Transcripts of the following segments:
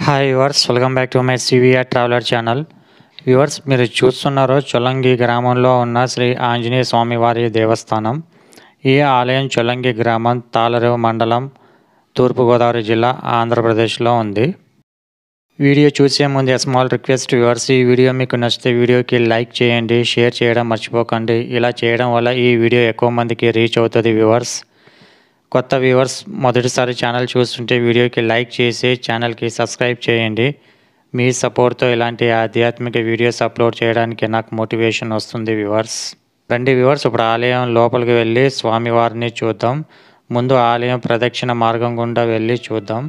Hi viewers, welcome back to my CVR traveller channel. Viewers, మీరు చూస్తున్నారు చొల్లంగి గ్రామంలో ఉన్న శ్రీ ఆంజనేయ స్వామి వారి దేవస్థానం. ఈ ఆలయం చొల్లంగి గ్రామం, తాళరేవు మండలం, తూర్పుగోదావరి జిల్లా, ఆంధ్రప్రదేశ్లో ఉంది. వీడియో చూసే ముందు స్మాల్ రిక్వెస్ట్ వ్యూవర్స్, ఈ వీడియో మీకు నచ్చితే వీడియోకి లైక్ చేయండి, షేర్ చేయడం మర్చిపోకండి. ఇలా చేయడం వల్ల ఈ వీడియో ఎక్కువ మందికి రీచ్ అవుతుంది వ్యూవర్స్. కొత్త వ్యూవర్స్ మొదటిసారి ఛానల్ చూస్తుంటే వీడియోకి లైక్ చేసి ఛానల్కి సబ్స్క్రైబ్ చేయండి. మీ సపోర్ట్తో ఇలాంటి ఆధ్యాత్మిక వీడియోస్ అప్లోడ్ చేయడానికి నాకు మోటివేషన్ వస్తుంది వ్యూవర్స్. రండి వ్యూవర్స్, ఇప్పుడు ఆలయం లోపలికి వెళ్ళి స్వామివారిని చూద్దాం. ముందు ఆలయం ప్రదక్షిణ మార్గం గుండా వెళ్ళి చూద్దాం.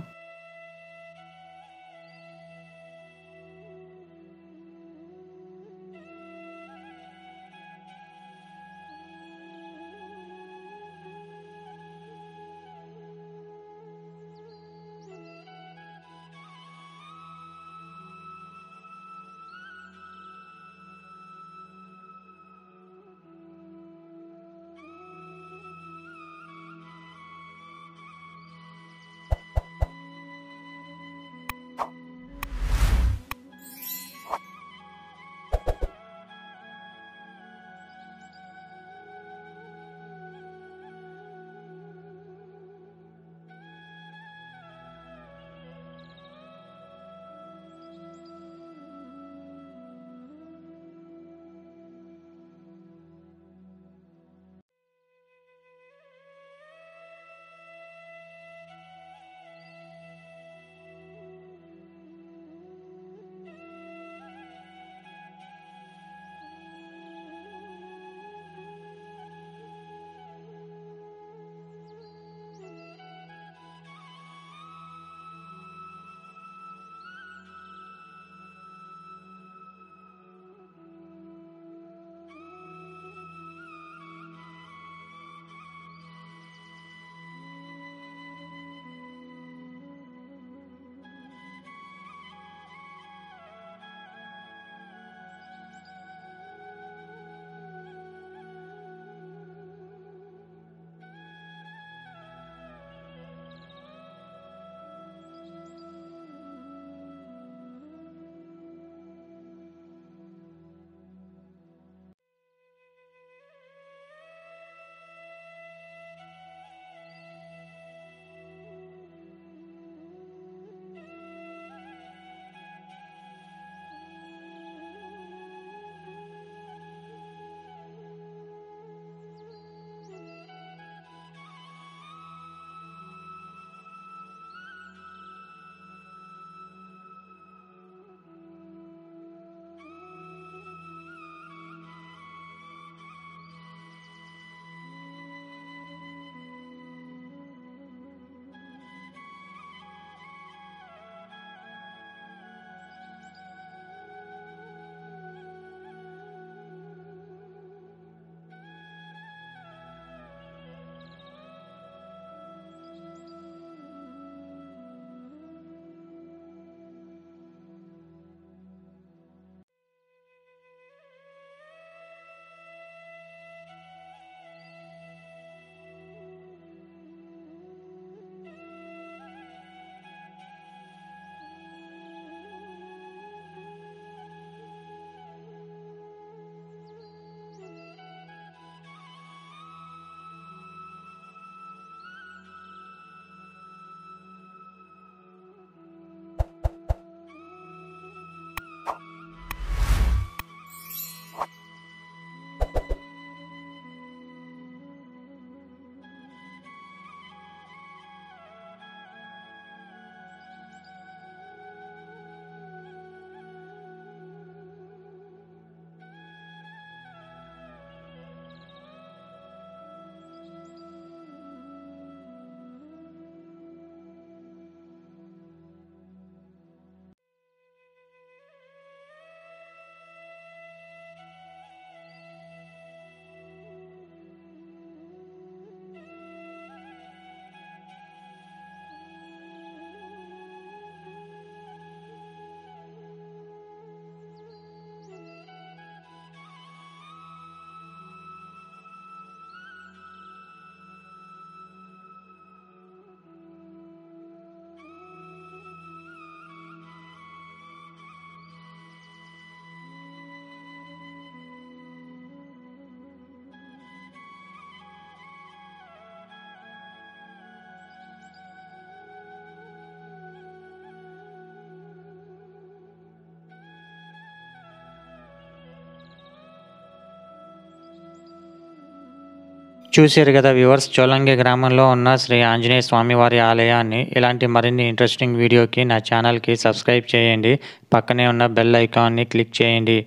చూశారు కదా వ్యూవర్స్, చొల్లంగి గ్రామంలో ఉన్న శ్రీ ఆంజనేయ స్వామివారి ఆలయాన్ని. ఇలాంటి మరిన్ని ఇంట్రెస్టింగ్ వీడియోకి నా ఛానల్కి సబ్స్క్రైబ్ చేయండి. పక్కనే ఉన్న బెల్ ఐకాన్ని క్లిక్ చేయండి.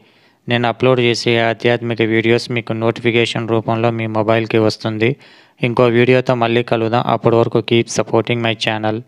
నేను అప్లోడ్ చేసే ఆధ్యాత్మిక వీడియోస్ మీకు నోటిఫికేషన్ రూపంలో మీ మొబైల్కి వస్తుంది. ఇంకో వీడియోతో మళ్ళీ కలుద్దాం. అప్పటి వరకు కీప్ సపోర్టింగ్ మై ఛానల్.